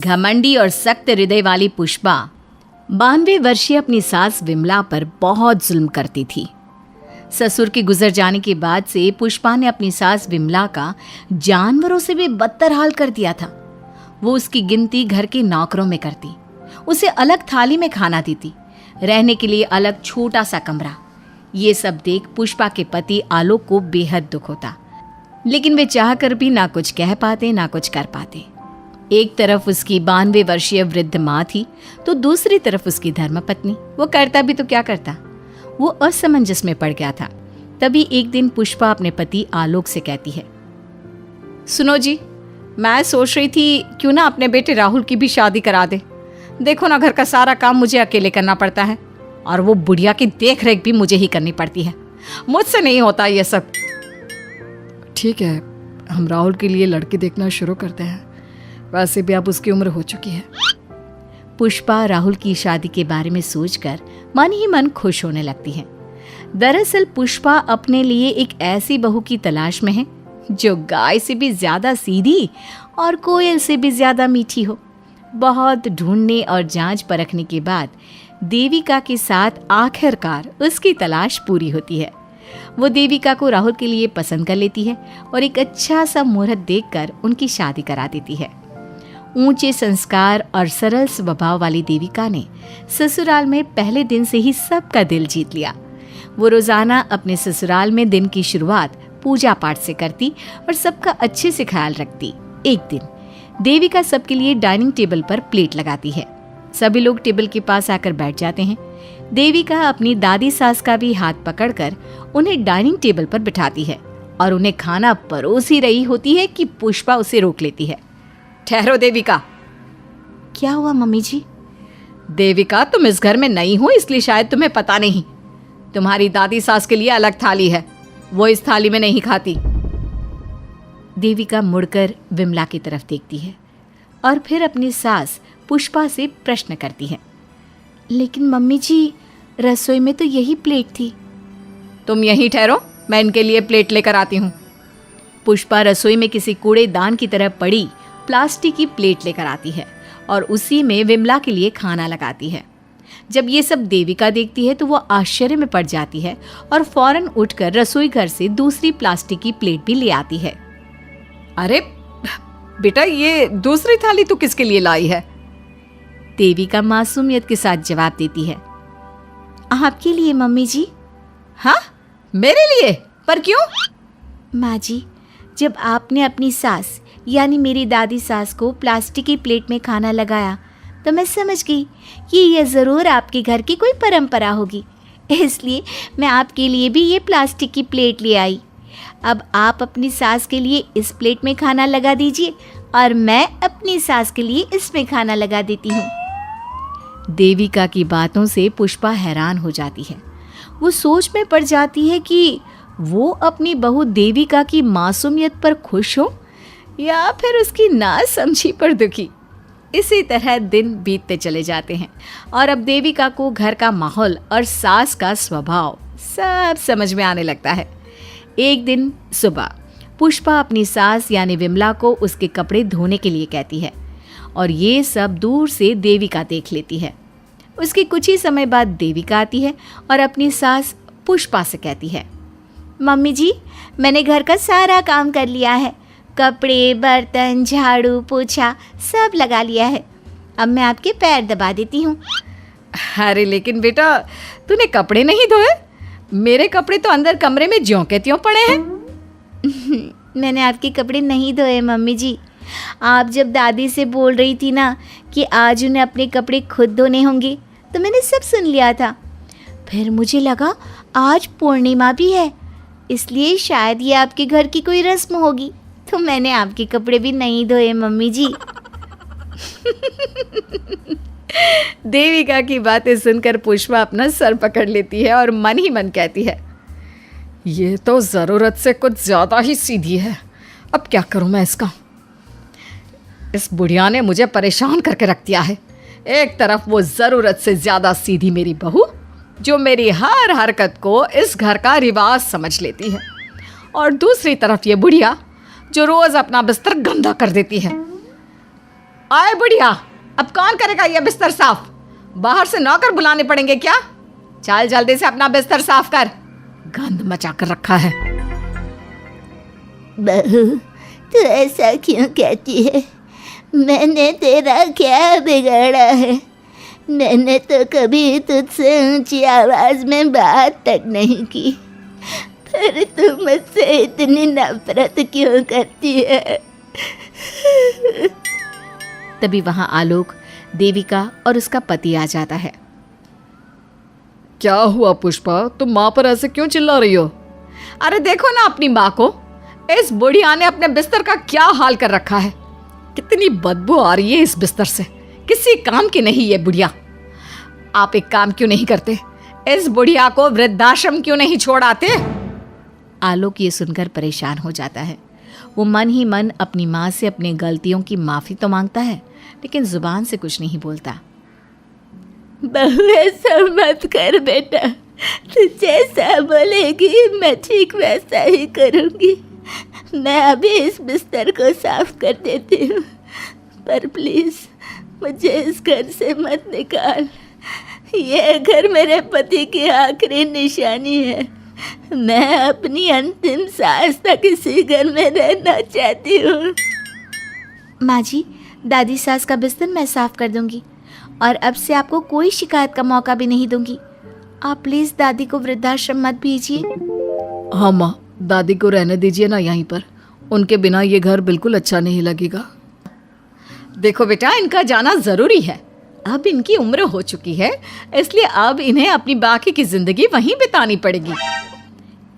घमंडी और सख्त हृदय वाली पुष्पा 92 वर्षीय अपनी सास विमला पर बहुत जुल्म करती थी। ससुर के गुजर जाने के बाद से पुष्पा ने अपनी सास विमला का जानवरों से भी बदतर हाल कर दिया था। वो उसकी गिनती घर के नौकरों में करती, उसे अलग थाली में खाना देती, रहने के लिए अलग छोटा सा कमरा। ये सब देख पुष्पा के पति आलोक को बेहद दुख होता, लेकिन वे चाह कर भी ना कुछ कह पाते ना कुछ कर पाते। एक तरफ उसकी 92 वर्षीय वृद्ध माँ थी तो दूसरी तरफ उसकी धर्मपत्नी। वो करता भी तो क्या करता, वो असमंजस में पड़ गया था। तभी एक दिन पुष्पा अपने पति आलोक से कहती है, सुनो जी, मैं सोच रही थी क्यों ना अपने बेटे राहुल की भी शादी करा दे। देखो ना, घर का सारा काम मुझे अकेले करना पड़ता है और वो बुढ़िया की देख रेख भी मुझे ही करनी पड़ती है। मुझसे नहीं होता ये सब। ठीक है, हम राहुल के लिए लड़की देखना शुरू करते हैं। वैसे भी अब उसकी उम्र हो चुकी है। पुष्पा राहुल की शादी के बारे में सोचकर मन ही मन खुश होने लगती है। दरअसल पुष्पा अपने लिए एक ऐसी बहू की तलाश में है जो गाय से भी ज्यादा सीधी और कोयल से भी ज्यादा मीठी हो। बहुत ढूंढने और जांच परखने के बाद देविका के साथ आखिरकार उसकी तलाश पूरी होती है। वो देविका को राहुल के लिए पसंद कर लेती है और एक अच्छा सा मुहूर्त देखकर उनकी शादी करा देती है। ऊंचे संस्कार और सरल स्वभाव वाली देविका ने ससुराल में पहले दिन से ही सबका दिल जीत लिया। वो रोजाना अपने ससुराल में दिन की शुरुआत पूजा पाठ से करती और सबका अच्छे से ख्याल रखती। एक दिन देविका सबके लिए डाइनिंग टेबल पर प्लेट लगाती है। सभी लोग टेबल के पास आकर बैठ जाते हैं। देविका अपनी दादी सास का भी हाथ पकड़कर उन्हें डाइनिंग टेबल पर बिठाती है और उन्हें खाना परोस ही रही होती है कि पुष्पा उसे रोक लेती है। ठहरो देविका। क्या हुआ मम्मी जी? देविका, तुम इस घर में नई हो इसलिए शायद तुम्हें पता नहीं। तुम्हारी दादी सास के लिए अलग थाली है, वो इस थाली में नहीं खाती। देविका मुड़कर विमला की तरफ देखती है और फिर अपनी सास पुष्पा से प्रश्न करती है, लेकिन मम्मी जी, रसोई में तो यही प्लेट थी। तुम यहीं ठहरो, मैं इनके लिए प्लेट लेकर आती हूँ। पुष्पा रसोई में किसी कूड़ेदान की तरह पड़ी प्लास्टिक की प्लेट लेकर आती है और उसी में विमला के लिए खाना लगाती है। जब ये सब देविका देखती है तो वो आश्चर्य में पड़ जाती है और फौरन उठकर रसोई घर से दूसरी प्लास्टिक की प्लेट भी ले आती है। अरे बेटा, ये दूसरी थाली तू किसके लिए लाई है? देविका मासूमियत के साथ जवाब देती है, आपके लिए मम्मी जी। हाँ, मेरे लिए? पर क्यों? माँ जी, जब आपने अपनी सास यानी मेरी दादी सास को प्लास्टिक की प्लेट में खाना लगाया तो मैं समझ गई कि यह ज़रूर आपके घर की कोई परंपरा होगी, इसलिए मैं आपके लिए भी ये प्लास्टिक की प्लेट ले आई। अब आप अपनी सास के लिए इस प्लेट में खाना लगा दीजिए और मैं अपनी सास के लिए इसमें खाना लगा देती हूँ। देविका की बातों से पुष्पा हैरान हो जाती है। वो सोच में पड़ जाती है कि वो अपनी बहू देविका की मासूमियत पर खुश हो या फिर उसकी नासमझी पर दुखी। इसी तरह दिन बीतते चले जाते हैं और अब देविका को घर का माहौल और सास का स्वभाव सब समझ में आने लगता है। एक दिन सुबह पुष्पा अपनी सास यानी विमला को उसके कपड़े धोने के लिए कहती है और ये सब दूर से देविका देख लेती है। उसके कुछ ही समय बाद देविका आती है और अपनी सास पुष्पा से कहती है, मम्मी जी, मैंने घर का सारा काम कर लिया है। कपड़े, बर्तन, झाड़ू, पोछा सब लगा लिया है। अब मैं आपके पैर दबा देती हूँ। अरे लेकिन बेटा, तूने कपड़े नहीं धोए? मेरे कपड़े तो अंदर कमरे में ज्यों के त्यों पड़े हैं। मैंने आपके कपड़े नहीं धोए मम्मी जी। आप जब दादी से बोल रही थी ना कि आज उन्हें अपने कपड़े खुद धोने होंगे, तो मैंने सब सुन लिया था। फिर मुझे लगा आज पूर्णिमा भी है, इसलिए शायद ये आपके घर की कोई रस्म होगी, तो मैंने आपके कपड़े भी नहीं धोए मम्मी जी। देविका की बातें सुनकर पुष्पा अपना सर पकड़ लेती है और मन ही मन कहती है, ये तो ज़रूरत से कुछ ज़्यादा ही सीधी है। अब क्या करूं मैं इसका? इस बुढ़िया ने मुझे परेशान करके रख दिया है। एक तरफ वो ज़रूरत से ज़्यादा सीधी मेरी बहू जो मेरी हर हरकत को इस घर का रिवाज समझ लेती है, और दूसरी तरफ ये बुढ़िया जो रोज़ अपना बिस्तर गंदा कर देती है। आए बुढ़िया, अब कौन करेगा ये बिस्तर साफ? बाहर से नौकर बुलाने पड़ेंगे क्या? चल जल्दी से अपना बिस्तर साफ कर, गंद मचा कर रखा है। बहू, तू ऐसा क्यों कहती है? मैंने तेरा क्या बिगाड़ा है? मैंने तो कभी तुझसे ऊंची आवाज में बात तक नहीं की, पर तू मुझसे इतनी नफरत क्यों करती है? तभी वहां आलोक, देविका और उसका पति आ जाता है। क्या हुआ पुष्पा, तुम माँ पर ऐसे क्यों चिल्ला रही हो? अरे देखो ना अपनी माँ को, इस बुढ़िया ने अपने बिस्तर का क्या हाल कर रखा है। कितनी बदबू आ रही है इस बिस्तर से, किसी काम की नहीं ये बुढ़िया। आप एक काम क्यों नहीं करते, इस बुढ़िया को वृद्धाश्रम क्यों नहीं छोड़ आते? आलोक ये सुनकर परेशान हो जाता है। वो मन ही मन अपनी माँ से अपनी गलतियों की माफ़ी तो मांगता है, लेकिन जुबान से कुछ नहीं बोलता। बहू, ऐसा मत कर बेटा, तू जैसा बोलेगी मैं ठीक वैसा ही करूँगी। मैं अभी इस बिस्तर को साफ कर देती हूँ, पर प्लीज़ मुझे इस घर से मत निकाल। यह घर मेरे पति की आखिरी निशानी है। मैं अपनी अंतिम सांस तक इसी घर में रहना चाहती हूँ। माँ जी, दादी सास का बिस्तर मैं साफ कर दूंगी और अब से आपको कोई शिकायत का मौका भी नहीं दूंगी। आप प्लीज़ दादी को वृद्धाश्रम मत भेजिए। हाँ माँ, दादी को रहने दीजिए ना यहीं पर, उनके बिना ये घर बिल्कुल अच्छा नहीं लगेगा। देखो बेटा, इनका जाना ज़रूरी है, अब इनकी उम्र हो चुकी है, इसलिए अब इन्हें अपनी बाकी की ज़िंदगी वहीं बितानी पड़ेगी।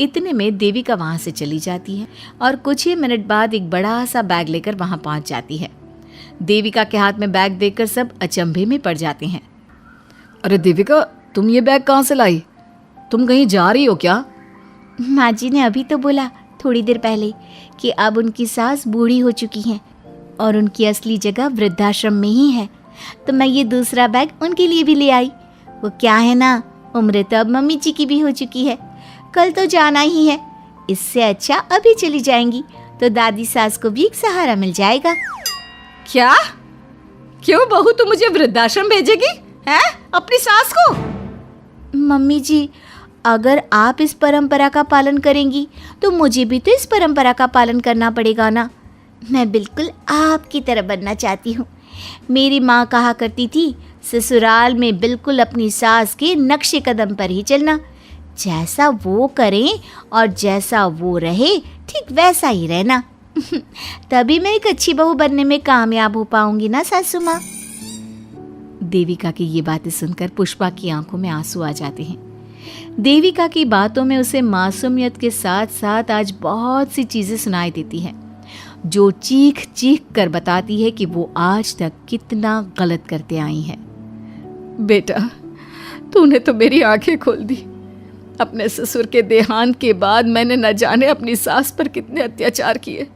इतने में देविका वहाँ से चली जाती है और कुछ ही मिनट बाद एक बड़ा सा बैग लेकर वहाँ पहुँच जाती है। देविका के हाथ में बैग देखकर सब अचंभे में पड़ जाते हैं। अरे देविका, तुम ये बैग कहाँ से लाई? तुम कहीं जा रही हो क्या? माँ जी ने अभी तो बोला थोड़ी देर पहले कि अब उनकी सास बूढ़ी हो चुकी हैं और उनकी असली जगह वृद्धाश्रम में ही है, तो मैं ये दूसरा बैग उनके लिए भी ले आई। वो क्या है ना, उम्र तो अब मम्मी जी की भी हो चुकी है, कल तो जाना ही है। इससे अच्छा अभी चली जाएंगी तो दादी सास को भी एक सहारा मिल जाएगा। क्या? क्यों बहू, तू मुझे वृद्धाश्रम भेजेगी हैं, अपनी सास को? मम्मी जी, अगर आप इस परंपरा का पालन करेंगी तो मुझे भी तो इस परंपरा का पालन करना पड़ेगा ना। मैं बिल्कुल आपकी तरह बनना चाहती हूँ। मेरी माँ कहा करती थी, ससुराल में बिल्कुल अपनी सास के नक्शे कदम पर ही चलना, जैसा वो करें और जैसा वो रहे ठीक वैसा ही रहना। तभी मैं एक अच्छी बहू बनने में कामयाब हो पाऊंगी ना सासू माँ। देविका की ये बातें सुनकर पुष्पा की आंखों में आंसू आ जाते हैं। देविका की बातों में उसे मासूमियत के साथ साथ आज बहुत सी चीजें सुनाई देती हैं, जो चीख चीख कर बताती है कि वो आज तक कितना गलत करते आई हैं। बेटा, तूने तो मेरी आंखें खोल दी। अपने ससुर के देहांत के बाद मैंने न जाने अपनी सास पर कितने अत्याचार किए,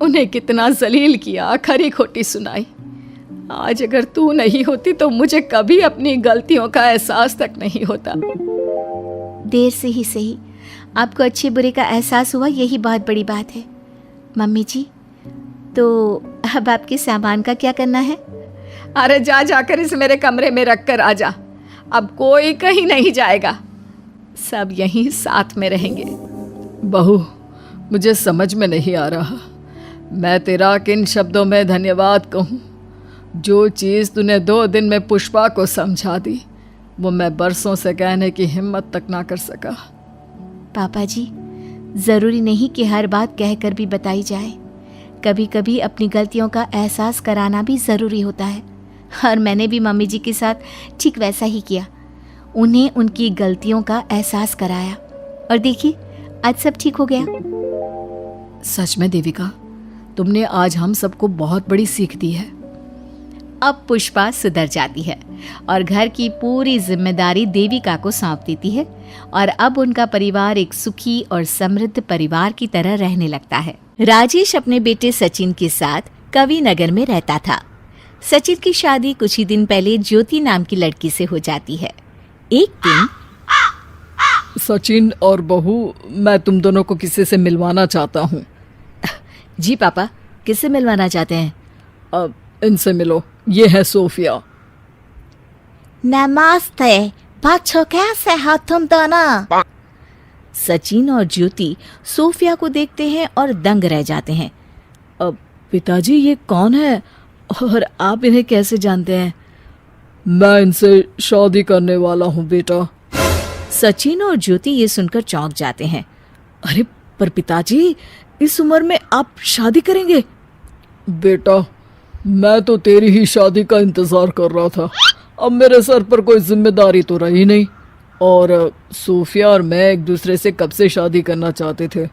उन्हें कितना जलील किया, खरी खोटी सुनाई। आज अगर तू नहीं होती तो मुझे कभी अपनी गलतियों का एहसास तक नहीं होता। देर से ही सही, आपको अच्छे बुरे का एहसास हुआ, यही बहुत बड़ी बात है। मम्मी जी, तो अब आपके सामान का क्या करना है? अरे जाकर इसे मेरे कमरे में रख कर आ जा। अब कोई कहीं नहीं जाएगा, सब यहीं साथ में रहेंगे। बहू, मुझे समझ में नहीं आ रहा मैं तेरा किन शब्दों में धन्यवाद कहूँ। जो चीज़ तूने 2 दिन में पुष्पा को समझा दी, वो मैं बरसों से कहने की हिम्मत तक ना कर सका। पापा जी, ज़रूरी नहीं कि हर बात कहकर भी बताई जाए, कभी कभी अपनी गलतियों का एहसास कराना भी ज़रूरी होता है। और मैंने भी मम्मी जी के साथ ठीक वैसा ही किया, उन्हें उनकी गलतियों का एहसास कराया और देखिए आज सब ठीक हो गया। सच में देविका, तुमने आज हम सबको बहुत बड़ी सीख दी है। अब पुष्पा सुधर जाती है और घर की पूरी जिम्मेदारी देविका को सौंप देती है और अब उनका परिवार एक सुखी और समृद्ध परिवार की तरह रहने लगता है। राजेश अपने बेटे सचिन के साथ कवि नगर में रहता था। सचिन की शादी कुछ ही दिन पहले ज्योति नाम की लड़की से हो जाती है। एक दिन, सचिन और बहू, मैं तुम दोनों को किसी से मिलवाना चाहता हूँ। जी पापा, किससे मिलवाना चाहते हैं? इनसे मिलो, ये है सोफिया। नमस्ते बच्चों, कैसे हो तुम दोनों? सचिन और ज्योति सोफिया को देखते हैं और दंग रह जाते हैं। अब पिताजी, ये कौन है और आप इन्हें कैसे जानते हैं? मैं इनसे शादी करने वाला हूँ बेटा। सचिन और ज्योति ये सुनकर चौंक जाते हैं। अरे पर पिताजी, इस उम्र में आप शादी करेंगे? बेटा, मैं तो तेरी ही शादी का इंतजार कर रहा था। अब मेरे सर पर कोई जिम्मेदारी तो रही नहीं, और सोफिया और मैं एक दूसरे से कब से शादी करना चाहते थे।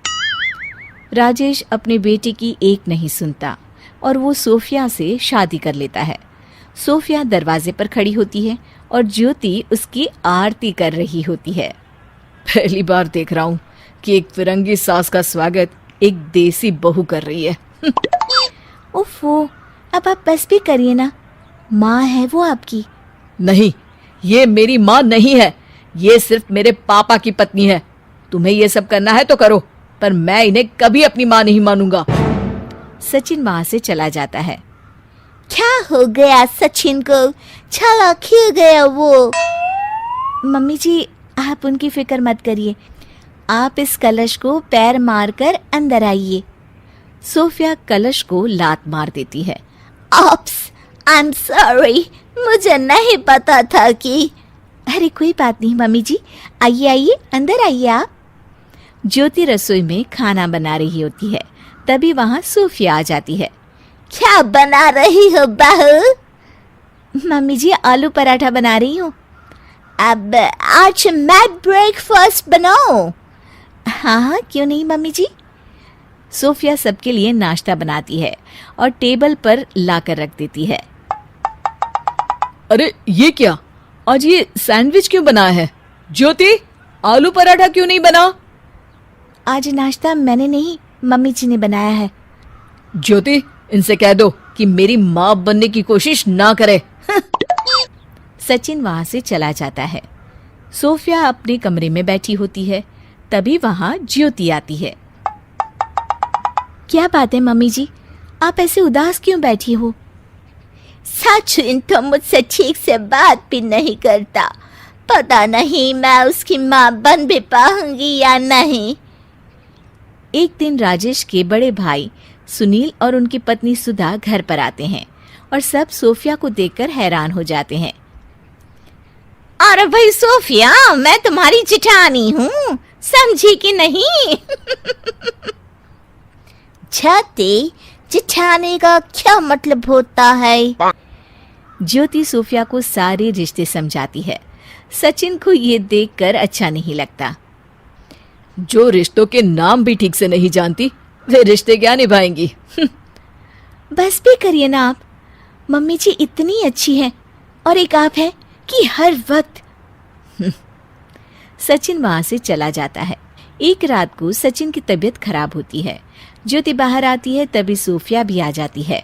राजेश अपने बेटे की एक नहीं सुनता और वो सोफिया से शादी कर लेता है। सोफिया दरवाजे पर खड़ी होती है और ज्योति उसकी आरती कर रही होती है। पहली बार देख रहा हूँ कि एक फिरंगी सास का स्वागत एक देसी बहू कर रही है। उफ़ो, अब आप बस भी करिए ना, माँ है वो आपकी। नहीं, ये मेरी माँ नहीं है, ये सिर्फ मेरे पापा की पत्नी है। तुम्हें ये सब करना है तो करो, पर मैं इन्हें कभी अपनी माँ नहीं मानूंगा। सचिन वहां से चला जाता है। क्या हो गया सचिन को? चला क्यों गया वो? मम्मी जी, आप उनकी फिक्र मत करिए, आप इस कलश को पैर मारकर अंदर आइए। सोफिया कलश को लात मार देती है। ऑप्स, आई एम सॉरी, मुझे नहीं पता था कि। अरे कोई बात नहीं मम्मी जी, आइए आइए, अंदर आइए आप। ज्योति रसोई में खाना बना रही होती है, तभी वहां सोफिया आ जाती है। क्या बना रही हो बहू? मम्मी जी, आलू पराठा बना रही हूँ। अब आज मैं ब्रेकफास्ट बनाऊं? हाँ हाँ, क्यों नहीं मम्मी जी। सोफिया सबके लिए नाश्ता बनाती है और टेबल पर लाकर रख देती है। अरे ये क्या, आज ये सैंडविच क्यों बना है? ज्योति, आलू पराठा क्यों नहीं बना? आज नाश्ता मैंने नहीं, मम्मी जी ने बनाया है। ज्योति, इनसे कह दो कि मेरी माँ बनने की कोशिश ना करे। सचिन वहां से चला जाता है। सोफिया अपने कमरे में बैठी होती है, तभी वहां ज्योति आती है। क्या बात है मम्मी जी, आप ऐसे उदास क्यों बैठी हो? सचिन तो मुझसे ठीक से बात भी नहीं करता, पता नहीं मैं उसकी माँ बन भी पाऊंगी या नहीं। एक दिन राजेश के बड़े भाई सुनील और उनकी पत्नी सुधा घर पर आते हैं और सब सोफिया को देखकर हैरान हो जाते हैं। अरे भाई सोफिया, मैं तुम्हारी जिठानी हूँ, समझी कि नहीं? छाती, जिठानी का क्या मतलब होता है? ज्योति सोफिया को सारे रिश्ते समझाती है। सचिन को ये देखकर अच्छा नहीं लगता। जो रिश्तों के नाम भी ठीक से नहीं जानती, वे रिश्ते क्या निभाएंगी? बस भी करिए ना आप, मम्मी जी इतनी अच्छी है, और एक आप है कि हर वक्त। सचिन वहां से चला जाता है। एक रात को सचिन की तबीयत खराब होती है। ज्योति बाहर आती है, तभी सोफिया भी आ जाती है।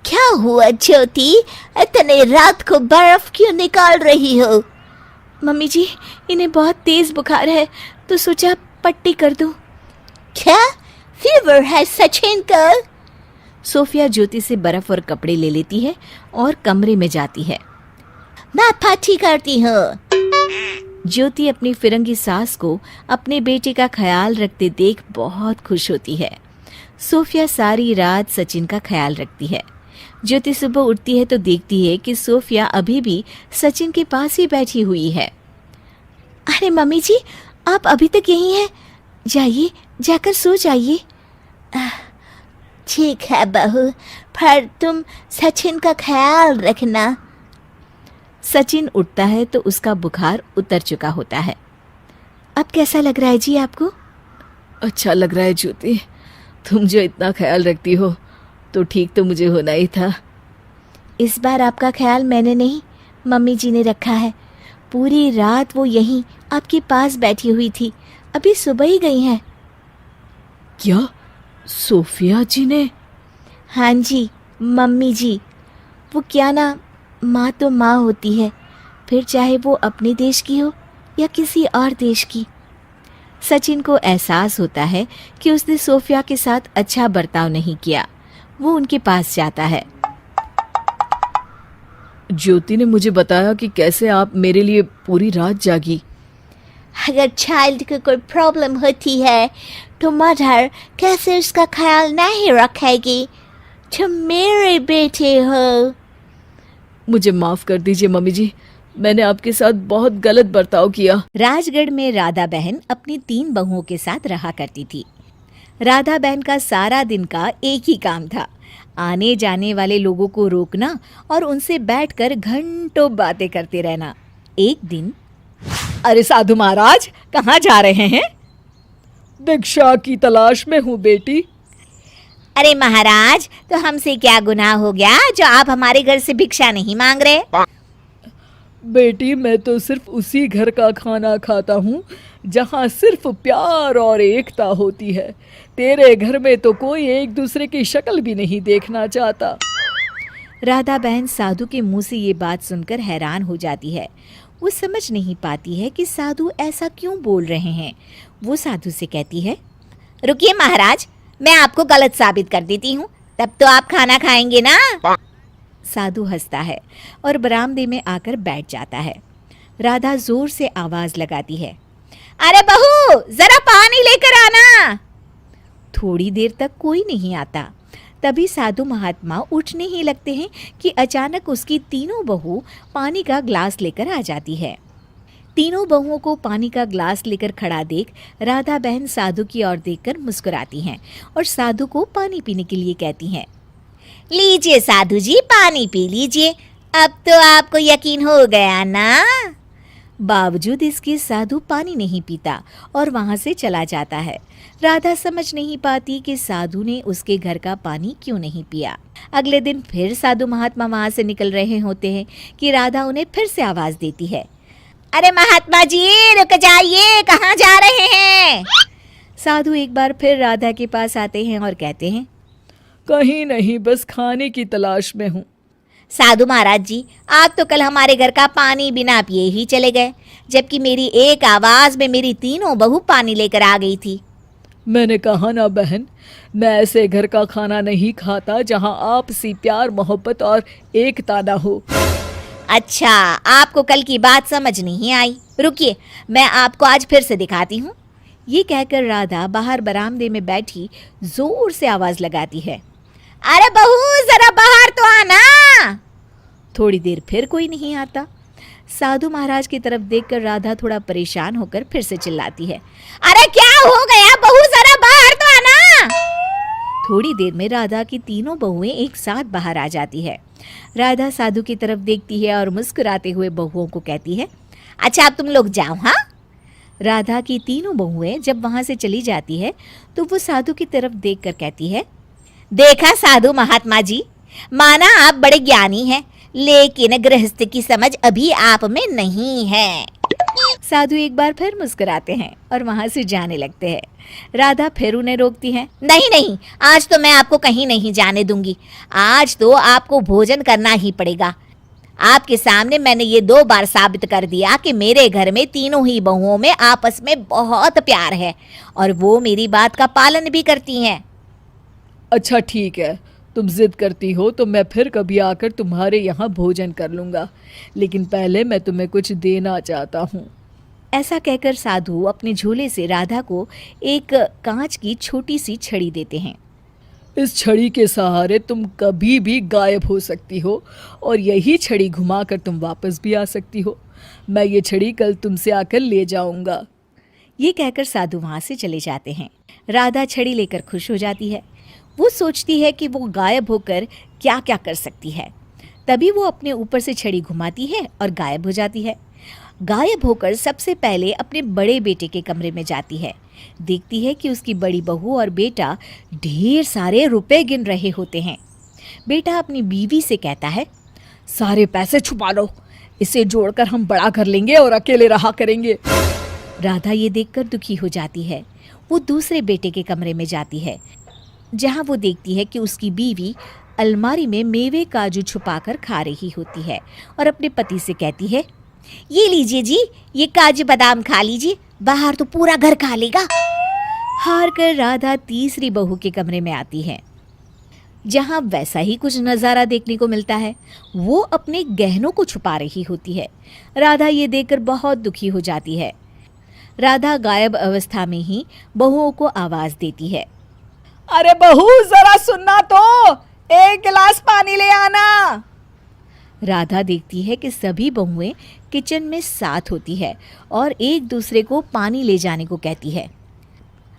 क्या हुआ ज्योति, इतने रात को बर्फ क्यों निकाल रही हो? मम्मी जी, इन्हें बहुत तेज बुखार है, तो सोचा पट्टी कर दूं। क्या फीवर है सचिन को? सोफिया ज्योति से बर्फ और कपड़े ले लेती है और कमरे में जाती है। मैं पट्टी करती हूँ। ज्योति अपनी फिरंगी सास को अपने बेटे का ख्याल रखते देख बहुत खुश होती है। सोफिया सारी रात सचिन का ख्याल रखती है। ज्योति सुबह उठती है तो देखती है कि सोफिया अभी भी सचिन के पास ही बैठी हुई है। अरे मम्मी जी, आप अभी तक यहीं हैं? जाइए, जाकर सो जाइए। ठीक है बहू, पर तुम सचिन का ख्याल रखना। सचिन उठता है तो उसका बुखार उतर चुका होता है। अब कैसा लग रहा है जी आपको? अच्छा लग रहा है ज्योति, तुम जो इतना ख्याल रखती हो तो ठीक तो मुझे होना ही था। इस बार आपका ख्याल मैंने नहीं, मम्मी जी ने रखा है। पूरी रात वो यहीं आपके पास बैठी हुई थी, अभी सुबह ही गई हैं। क्या सोफिया जी ने? हाँ जी, मम्मी जी। वो क्या ना, माँ तो माँ होती है, फिर चाहे वो अपने देश की हो या किसी और देश की। सचिन को एहसास होता है कि उसने सोफिया के साथ अच्छा बर्ताव नहीं किया। वो उनके पास जाता है। ज्योति ने मुझे बताया कि कैसे आप मेरे लिए पूरी रात जागी। अगर चाइल्ड को कोई प्रॉब्लम होती है तो मदर कैसे उसका ख्याल नहीं रखेगी? तुम मेरे बेटे हो। मुझे माफ कर दीजिए मम्मी जी, मैंने आपके साथ बहुत गलत बर्ताव किया। राजगढ़ में राधा बहन अपनी 3 बहुओं के साथ रहा करती थी। राधा बहन का सारा दिन का एक ही काम था, आने जाने वाले लोगों को रोकना और उनसे बैठकर घंटों बातें करते रहना। एक दिन, अरे साधु महाराज, कहाँ जा रहे हैं? दीक्षा की तलाश में हूँ बेटी। अरे महाराज, तो हमसे क्या गुनाह हो गया जो आप हमारे घर से भिक्षा नहीं मांग रहे? बेटी, मैं तो सिर्फ उसी घर का खाना खाता हूँ जहाँ सिर्फ प्यार और एकता होती है। तेरे घर में तो कोई एक दूसरे की शक्ल भी नहीं देखना चाहता। राधा बहन साधु के मुंह से ये बात सुनकर हैरान हो जाती है। वो समझ नहीं पाती है कि साधु ऐसा क्यों बोल रहे हैं। वो साधु से कहती है, रुकिए महाराज, मैं आपको गलत साबित कर देती हूँ, तब तो आप खाना खाएंगे ना? साधु हंसता है और बरामदे में आकर बैठ जाता है। राधा जोर से आवाज लगाती है, अरे बहू, जरा पानी लेकर आना। थोड़ी देर तक कोई नहीं आता। तभी साधु महात्मा उठने ही लगते हैं कि अचानक उसकी 3 बहू पानी का ग्लास लेकर आ जाती है। 3 बहुओं को पानी का ग्लास लेकर खड़ा देख राधा बहन साधु की ओर देखकर मुस्कुराती हैं और साधु को पानी पीने के लिए कहती हैं। लीजिए साधु जी, पानी पी लीजिए। अब तो आपको यकीन हो गया ना? बावजूद इसके साधु पानी नहीं पीता और वहां से चला जाता है। राधा समझ नहीं पाती कि साधु ने उसके घर का पानी क्यों नहीं पिया। अगले दिन फिर साधु महात्मा वहां से निकल रहे होते हैं कि राधा उन्हें फिर से आवाज देती है, अरे महात्मा जी, रुक जाइए, कहाँ जा रहे हैं? साधु एक बार फिर राधा के पास आते हैं और कहते हैं, कहीं नहीं, बस खाने की तलाश में हूँ। साधु महाराज जी, आप तो कल हमारे घर का पानी बिना पिए ही चले गए, जबकि मेरी एक आवाज में मेरी 3 बहू पानी लेकर आ गई थी। मैंने कहा ना बहन, मैं ऐसे घर का खाना नहीं खाता जहाँ आपसी प्यार मोहब्बत और एकता ना हो। अच्छा, आपको कल की बात समझ नहीं आई। रुकिए, मैं आपको आज फिर से दिखाती हूँ। ये कहकर राधा बाहर बरामदे में बैठी जोर से आवाज लगाती है, अरे बहू, जरा बाहर तो आना। थोड़ी देर फिर कोई नहीं आता। साधु महाराज की तरफ देखकर राधा थोड़ा परेशान होकर फिर से चिल्लाती है, अरे क्या हो गया बहू, जरा बाहर तो आना। थोड़ी देर में राधा की 3 बहुएं एक साथ बाहर आ जाती है। राधा साधु की तरफ देखती है और मुस्कुराते हुए बहुओं को कहती है, अच्छा अब तुम लोग जाओ। हाँ? राधा की 3 बहुएं जब वहां से चली जाती है तो वो साधु की तरफ देखकर कहती है, देखा साधु महात्मा जी, माना आप बड़े ज्ञानी हैं, लेकिन गृहस्थ की समझ अभी आप में नहीं है। साधु एक बार फिर मुस्कुराते हैं और वहां से जाने लगते हैं। राधा फिर उन्हें रोकती है, नहीं नहीं, आज तो मैं आपको कहीं नहीं जाने दूंगी। आज तो आपको भोजन करना ही पड़ेगा। आपके सामने मैंने ये 2 बार साबित कर दिया कि मेरे घर में 3 ही बहुओं में आपस में बहुत प्यार है और वो मेरी बात का पालन भी करती हैं। अच्छा ठीक है, तुम जिद करती हो तो मैं फिर कभी आकर तुम्हारे यहाँ भोजन कर लूँगा, लेकिन पहले मैं तुम्हें कुछ देना चाहता हूँ। ऐसा कहकर साधु अपने झोले से राधा को एक कांच की छोटी सी छड़ी देते हैं। इस छड़ी के सहारे तुम कभी भी गायब हो सकती हो और यही छड़ी घुमाकर तुम वापस भी आ सकती हो। मैं ये छड़ी कल तुमसे आकर ले जाऊंगा। ये कहकर साधु वहाँ से चले जाते हैं। राधा छड़ी लेकर खुश हो जाती है। वो सोचती है कि वो गायब होकर क्या क्या कर सकती है। तभी वो अपने ऊपर से छड़ी घुमाती है और गायब हो जाती है। गायब होकर सबसे पहले अपने बड़े बेटे के कमरे में जाती है। देखती है कि उसकी बड़ी बहू और बेटा ढेर सारे रुपए गिन रहे होते हैं। बेटा अपनी बीवी से कहता है, सारे पैसे छुपा लो, इसे जोड़कर हम बड़ा कर लेंगे और अकेले रहा करेंगे। राधा ये देखकर दुखी हो जाती है। वो दूसरे बेटे के कमरे में जाती है, जहाँ वो देखती है कि उसकी बीवी अलमारी में मेवे काजू छुपाकर खा रही होती है और अपने पति से कहती है, ये लीजिए जी, ये काजू बादाम खा लीजिए, बाहर तो पूरा घर खा लेगा। हार कर राधा तीसरी बहू के कमरे में आती है। जहाँ वैसा ही कुछ नज़ारा देखने को मिलता है। वो अपने गहनों को छुपा रही होती है। राधा ये देखकर बहुत दुखी हो जाती है। राधा गायब अवस्था में ही बहुओं को आवाज़ देती है। अरे बहू, जरा सुनना तो, एक गिलास पानी ले आना। राधा देखती है कि सभी बहुएं किचन में साथ होती है और एक दूसरे को पानी ले जाने को कहती है।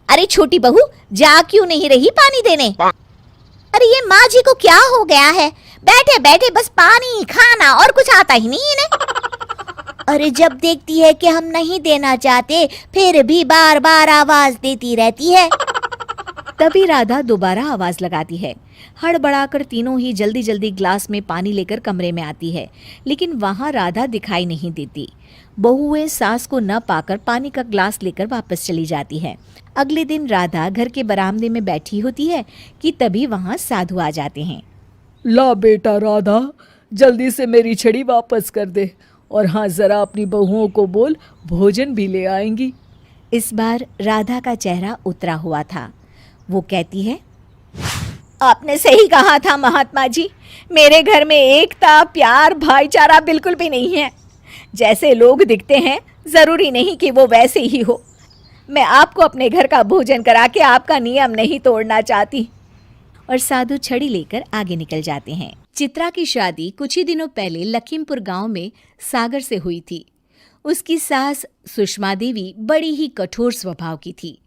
अरे छोटी बहू, जा क्यों नहीं रही पानी देने? अरे ये माँ जी को क्या हो गया है? बैठे बैठे बस पानी खाना और कुछ आता ही नहीं इन्हें। अरे जब देखती है कि हम नहीं देना चाहते फिर भी बार बार आवाज देती रहती है। तभी राधा दोबारा आवाज लगाती है। हड़बड़ाकर तीनों ही जल्दी जल्दी ग्लास में पानी लेकर कमरे में आती है, लेकिन वहां राधा दिखाई नहीं देती। बहुएं सास को न पाकर पानी का ग्लास लेकर वापस चली जाती है। अगले दिन राधा घर के बरामदे में बैठी होती है कि तभी वहां साधु आ जाते हैं। ला बेटा राधा, जल्दी से मेरी छड़ी वापस कर दे, और हाँ, जरा अपनी बहुओं को बोल भोजन भी ले आएंगी। इस बार राधा का चेहरा उतरा हुआ था। वो कहती है, आपने सही कहा था महात्मा जी, मेरे घर में एकता, प्यार, भाईचारा बिल्कुल भी नहीं है। जैसे लोग दिखते हैं जरूरी नहीं कि वो वैसे ही हो। मैं आपको अपने घर का भोजन करा के आपका नियम नहीं तोड़ना चाहती। और साधु छड़ी लेकर आगे निकल जाते हैं। चित्रा की शादी कुछ ही दिनों पहले लखीमपुर गांव में सागर से हुई थी। उसकी सास सुषमा देवी बड़ी ही कठोर स्वभाव की थी।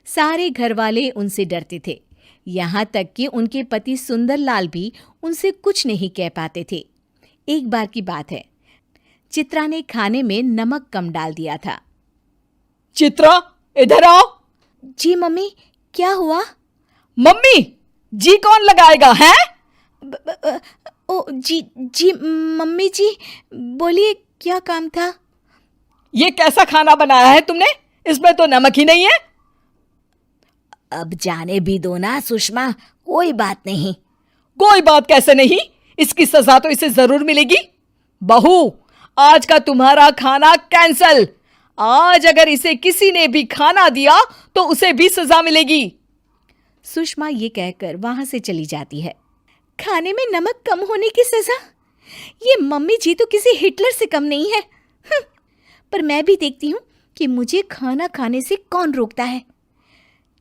सारे घर वाले उनसे डरते थे, यहाँ तक कि उनके पति सुंदरलाल भी उनसे कुछ नहीं कह पाते थे। एक बार की बात है, चित्रा ने खाने में नमक कम डाल दिया था। चित्रा, इधर आओ। जी मम्मी, क्या हुआ? मम्मी, जी कौन लगाएगा है? ओ जी मम्मी जी, बोलिए क्या काम था? ये कैसा खाना बनाया है तुमने? इसमें तो नमक ही नहीं है। अब जाने भी दो ना सुषमा, कोई बात नहीं। कोई बात कैसे नहीं? इसकी सजा तो इसे जरूर मिलेगी। बहू, आज का तुम्हारा खाना कैंसल। आज अगर इसे किसी ने भी खाना दिया तो उसे भी सजा मिलेगी। सुषमा ये कहकर वहां से चली जाती है। खाने में नमक कम होने की सजा? ये मम्मी जी तो किसी हिटलर से कम नहीं है। पर मैं भी देखती हूँ कि मुझे खाना खाने से कौन रोकता है।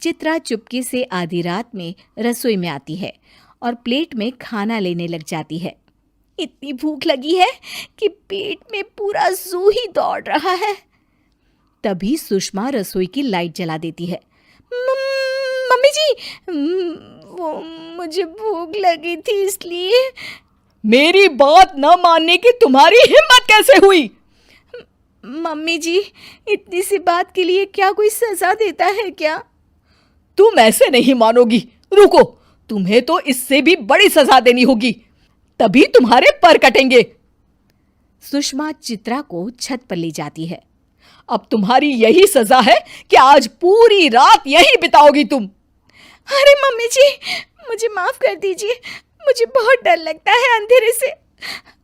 चित्रा चुपके से आधी रात में रसोई में आती है और प्लेट में खाना लेने लग जाती है। इतनी भूख लगी है कि पेट में पूरा जू ही दौड़ रहा है। तभी सुषमा रसोई की लाइट जला देती है। मम्मी जी, वो मुझे भूख लगी थी इसलिए। मेरी बात न मानने की तुम्हारी हिम्मत कैसे हुई? मम्मी जी, इतनी सी बात के लिए क्या कोई सजा देता है क्या? तुम ऐसे नहीं मानोगी। रुको, तुम्हें तो इससे भी बड़ी सजा देनी होगी, तभी तुम्हारे पर कटेंगे। सुषमा चित्रा को छत पर ले जाती है। अब तुम्हारी यही सजा है कि आज पूरी रात यहीं बिताओगी तुम। अरे मम्मी जी, मुझे माफ कर दीजिए, मुझे बहुत डर लगता है अंधेरे से।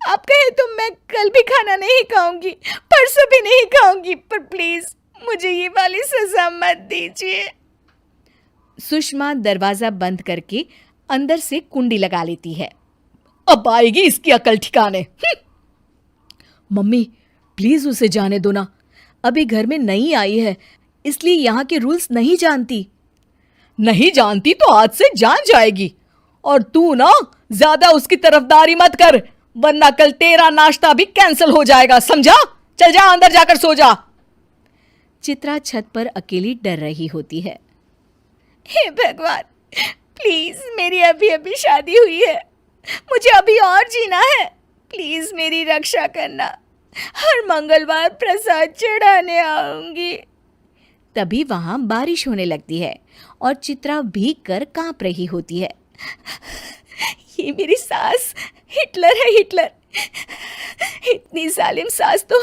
आप कहे तो मैं कल भी खाना नहीं खाऊंगी, परसों भी नहीं खाऊंगी, पर प्लीज मुझे ये वाली सजा मत दीजिए। सुषमा दरवाजा बंद करके अंदर से कुंडी लगा लेती है। अब आएगी इसकी अकल ठिकाने। मम्मी, प्लीज उसे जाने दो ना। अभी घर में नई आई है, इसलिए यहाँ के रूल्स नहीं जानती। नहीं जानती तो आज से जान जाएगी। और तू ना ज्यादा उसकी तरफदारी मत कर, वरना कल तेरा नाश्ता भी कैंसिल हो जाएगा, समझा? चल जा, अंदर जाकर सो जा। चित्रा छत पर अकेली डर रही होती है। हे भगवान, प्लीज मेरी अभी अभी शादी हुई है, मुझे अभी और जीना है। प्लीज मेरी रक्षा करना। हर मंगलवार प्रसाद चढ़ाने आऊंगी। तभी वहां बारिश होने लगती है और चित्रा भीग कर कांप रही होती है। ये मेरी सास हिटलर है, हिटलर। इतनी जालिम सास तो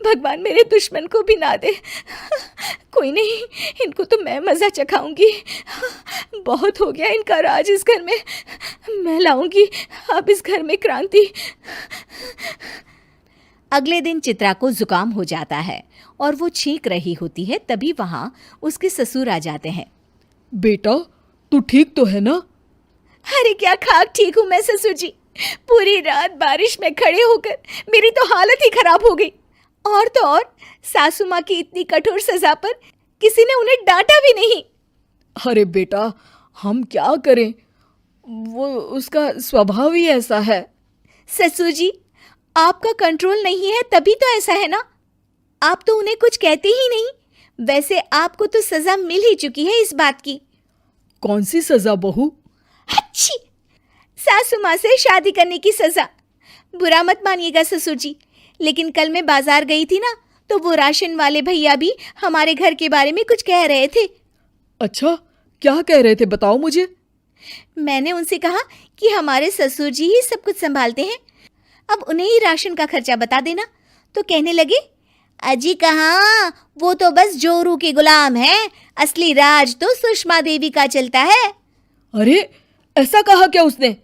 भगवान मेरे दुश्मन को भी ना दे। कोई नहीं, इनको तो मैं मज़ा चखाऊंगी। बहुत हो गया इनका राज इस घर में। मैं लाऊंगी अब इस घर में क्रांति। अगले दिन चित्रा को जुकाम हो जाता है और वो छींक रही होती है। तभी वहां उसके ससुर आ जाते हैं। बेटा, तू ठीक तो है ना? अरे क्या खाक ठीक हूँ मैं ससुर जी। पूरी रात बारिश में खड़े होकर मेरी तो हालत ही खराब हो गई। और तो और सासू माँ की इतनी कठोर सजा पर किसी ने उन्हें डांटा भी नहीं। अरे बेटा, हम क्या करें, वो उसका स्वभाव ही ऐसा है। ससुर जी, आपका कंट्रोल नहीं है तभी तो ऐसा है ना। आप तो उन्हें कुछ कहते ही नहीं। वैसे आपको तो सजा मिल ही चुकी है इस बात की। कौन सी सजा बहू? अच्छी, सासू माँ से शादी करने की सजा। बुरा मत मानिएगा ससुर जी, लेकिन कल मैं बाजार गई थी ना, तो वो राशन वाले भैया भी हमारे घर के बारे में कुछ कह रहे थे। अच्छा, क्या कह रहे थे, बताओ मुझे। मैंने उनसे कहा कि हमारे ससुर जी ही सब कुछ संभालते हैं, अब उन्हें ही राशन का खर्चा बता देना। तो कहने लगे, अजी कहाँ, वो तो बस जोरू के गुलाम हैं, असली राज तो सुषमा देवी का चलता है। अरे, ऐसा कहा क्या उसने?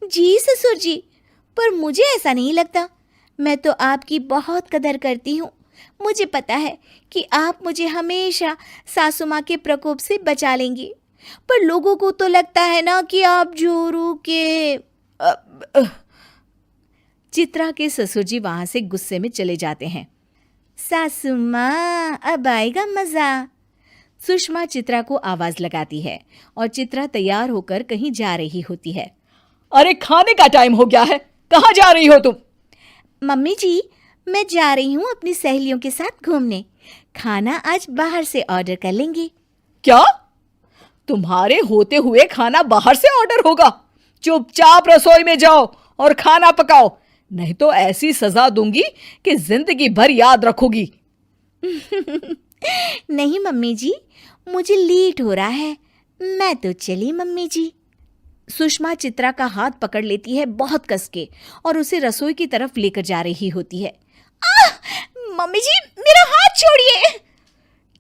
जी ससुर जी, पर मुझे ऐसा नहीं लगता। मैं तो आपकी बहुत कदर करती हूँ। मुझे पता है कि आप मुझे हमेशा सासू माँ के प्रकोप से बचा लेंगी, पर लोगों को तो लगता है ना कि आप जोरू के। चित्रा के ससुर जी वहां से गुस्से में चले जाते हैं। सासू माँ, अब आएगा मजा। सुषमा चित्रा को आवाज लगाती है और चित्रा तैयार होकर कहीं जा रही होती है। अरे, खाने का टाइम हो गया है, कहाँ जा रही हो तुम? मम्मी जी, मैं जा रही हूँ अपनी सहेलियों के साथ घूमने। खाना आज बाहर से ऑर्डर कर लेंगे। क्या? तुम्हारे होते हुए खाना बाहर से ऑर्डर होगा? चुपचाप रसोई में जाओ और खाना पकाओ, नहीं तो ऐसी सजा दूंगी कि जिंदगी भर याद रखोगी। नहीं मम्मी जी, मुझे लेट हो रहा है, मैं तो चली मम्मी जी। सुषमा चित्रा का हाथ पकड़ लेती है बहुत कस के और उसे रसोई की तरफ लेकर जा रही होती है। मम्मी जी, मेरा हाथ छोड़िए।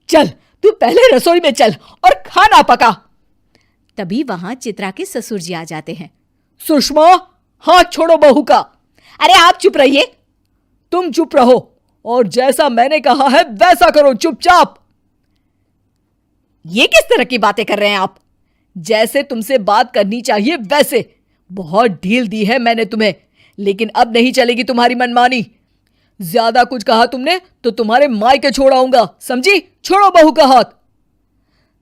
चल, तू पहले रसोई में चल और खाना पका। तभी वहां चित्रा के ससुर जी आ जाते हैं। सुषमा, हाथ छोड़ो बहू का। अरे आप चुप रहिए। तुम चुप रहो और जैसा मैंने कहा है वैसा करो, चुपचाप। ये किस तरह की बातें कर रहे हैं आप? जैसे तुमसे बात करनी चाहिए वैसे। बहुत ढील दी है मैंने तुम्हें, लेकिन अब नहीं चलेगी तुम्हारी मनमानी। ज्यादा कुछ कहा तुमने तो तुम्हारे मायके छोड़ आऊंगा, समझी? छोड़ो बहू का हाथ।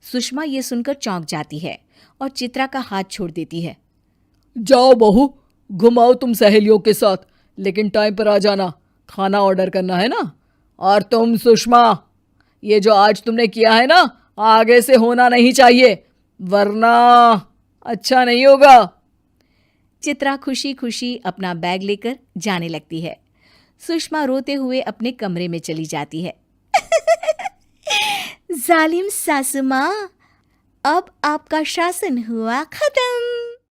सुषमा ये सुनकर चौंक जाती है और चित्रा का हाथ छोड़ देती है। जाओ बहू, घुमाओ तुम सहेलियों के साथ, लेकिन टाइम पर आ जाना, खाना ऑर्डर करना है ना। और तुम सुषमा, ये जो आज तुमने किया है ना, आगे से होना नहीं चाहिए, वरना अच्छा नहीं होगा। चित्रा खुशी खुशी अपना बैग लेकर जाने लगती है। सुषमा रोते हुए अपने कमरे में चली जाती है। जालिम सासू माँ, अब आपका शासन हुआ खत्म।